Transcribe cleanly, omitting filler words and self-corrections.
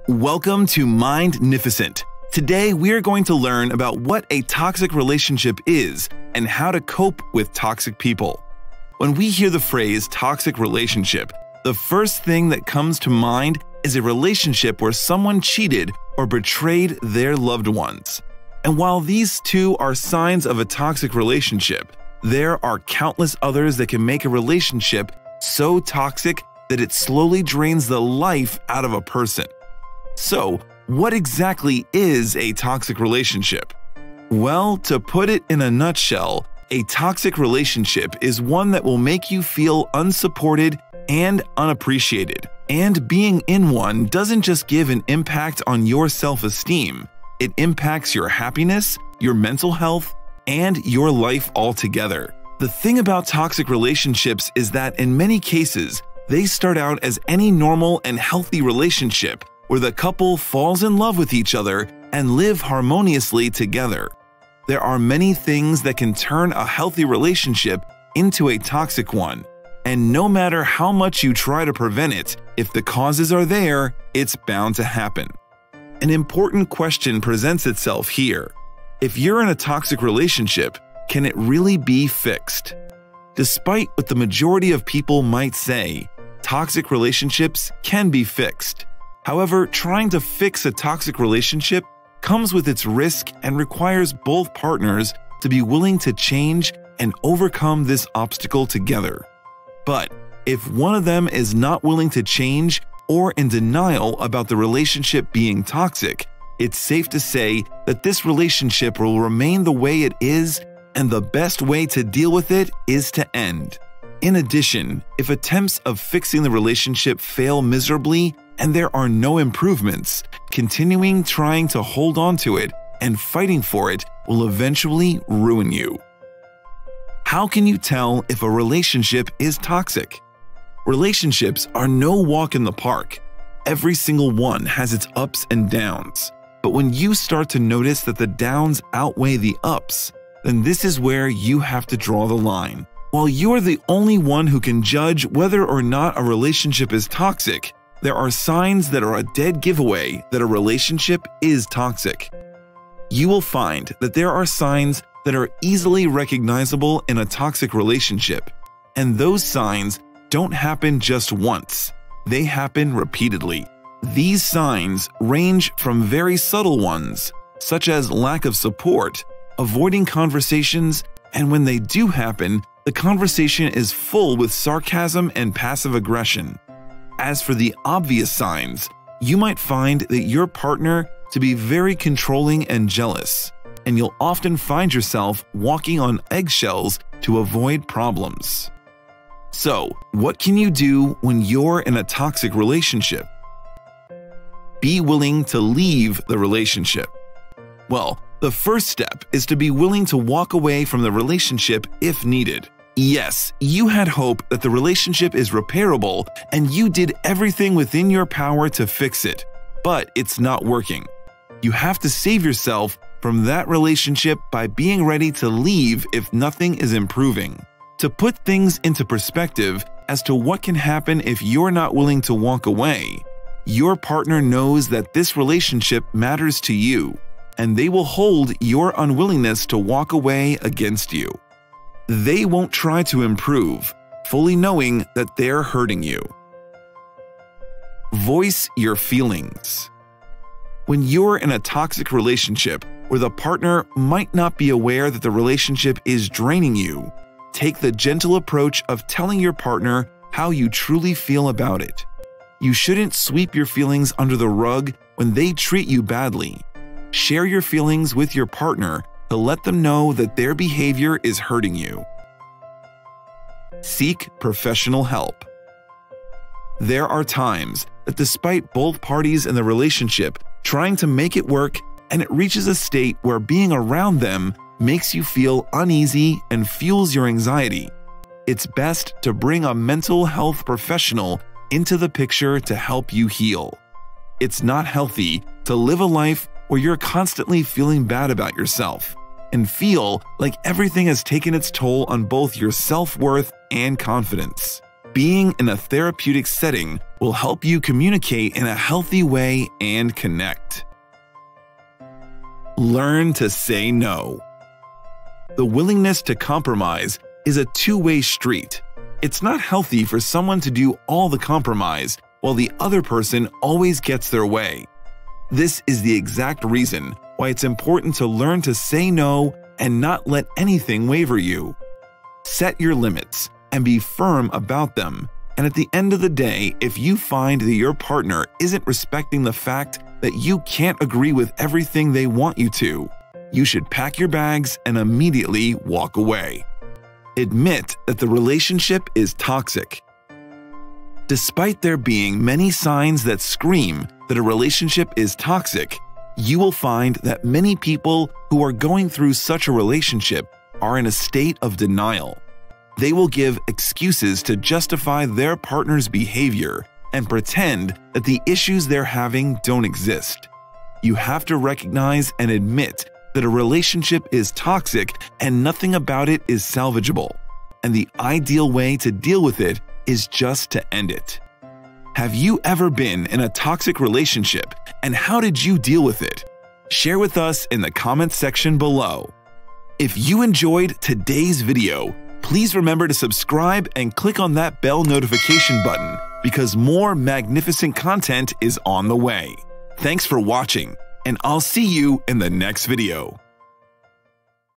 Welcome to Mindnificent. Today we are going to learn about what a toxic relationship is and how to cope with toxic people. When we hear the phrase toxic relationship, the first thing that comes to mind is a relationship where someone cheated or betrayed their loved ones. And while these two are signs of a toxic relationship, there are countless others that can make a relationship so toxic that it slowly drains the life out of a person. So, what exactly is a toxic relationship? Well, to put it in a nutshell, a toxic relationship is one that will make you feel unsupported and unappreciated. And being in one doesn't just give an impact on your self-esteem, it impacts your happiness, your mental health, and your life altogether. The thing about toxic relationships is that in many cases, they start out as any normal and healthy relationship where the couple falls in love with each other and live harmoniously together. There are many things that can turn a healthy relationship into a toxic one, and no matter how much you try to prevent it, if the causes are there, it's bound to happen. An important question presents itself here. If you're in a toxic relationship, can it really be fixed? Despite what the majority of people might say, toxic relationships can be fixed. However, trying to fix a toxic relationship comes with its risk and requires both partners to be willing to change and overcome this obstacle together. But if one of them is not willing to change or in denial about the relationship being toxic, it's safe to say that this relationship will remain the way it is, and the best way to deal with it is to end. In addition, if attempts of fixing the relationship fail miserably and there are no improvements, continuing trying to hold on to it and fighting for it will eventually ruin you. How can you tell if a relationship is toxic? Relationships are no walk in the park. Every single one has its ups and downs. But when you start to notice that the downs outweigh the ups, then this is where you have to draw the line. While you are the only one who can judge whether or not a relationship is toxic, there are signs that are a dead giveaway that a relationship is toxic. You will find that there are signs that are easily recognizable in a toxic relationship, and those signs don't happen just once, they happen repeatedly. These signs range from very subtle ones, such as lack of support, avoiding conversations, and when they do happen, the conversation is full with sarcasm and passive aggression. As for the obvious signs, you might find that your partner to be very controlling and jealous, and you'll often find yourself walking on eggshells to avoid problems. So, what can you do when you're in a toxic relationship? Be willing to leave the relationship. Well, the first step is to be willing to walk away from the relationship if needed. Yes, you had hope that the relationship is repairable and you did everything within your power to fix it, but it's not working. You have to save yourself from that relationship by being ready to leave if nothing is improving. To put things into perspective as to what can happen if you're not willing to walk away, your partner knows that this relationship matters to you, and they will hold your unwillingness to walk away against you. They won't try to improve, fully knowing that they're hurting you. Voice your feelings. When you're in a toxic relationship where the partner might not be aware that the relationship is draining you, take the gentle approach of telling your partner how you truly feel about it. You shouldn't sweep your feelings under the rug when they treat you badly. Share your feelings with your partner to let them know that their behavior is hurting you. Seek professional help. There are times that despite both parties in the relationship trying to make it work, and it reaches a state where being around them makes you feel uneasy and fuels your anxiety, it's best to bring a mental health professional into the picture to help you heal. It's not healthy to live a life where you're constantly feeling bad about yourself and feel like everything has taken its toll on both your self-worth and confidence. Being in a therapeutic setting will help you communicate in a healthy way and connect. Learn to say no. The willingness to compromise is a two-way street. It's not healthy for someone to do all the compromise while the other person always gets their way. This is the exact reason why it's important to learn to say no and not let anything waver you. Set your limits and be firm about them. And at the end of the day, if you find that your partner isn't respecting the fact that you can't agree with everything they want you to, you should pack your bags and immediately walk away. Admit that the relationship is toxic. Despite there being many signs that scream that a relationship is toxic, you will find that many people who are going through such a relationship are in a state of denial. They will give excuses to justify their partner's behavior and pretend that the issues they're having don't exist. You have to recognize and admit that a relationship is toxic and nothing about it is salvageable, and the ideal way to deal with it is just to end it. Have you ever been in a toxic relationship, and how did you deal with it? Share with us in the comments section below. If you enjoyed today's video, please remember to subscribe and click on that bell notification button because more magnificent content is on the way. Thanks for watching, and I'll see you in the next video.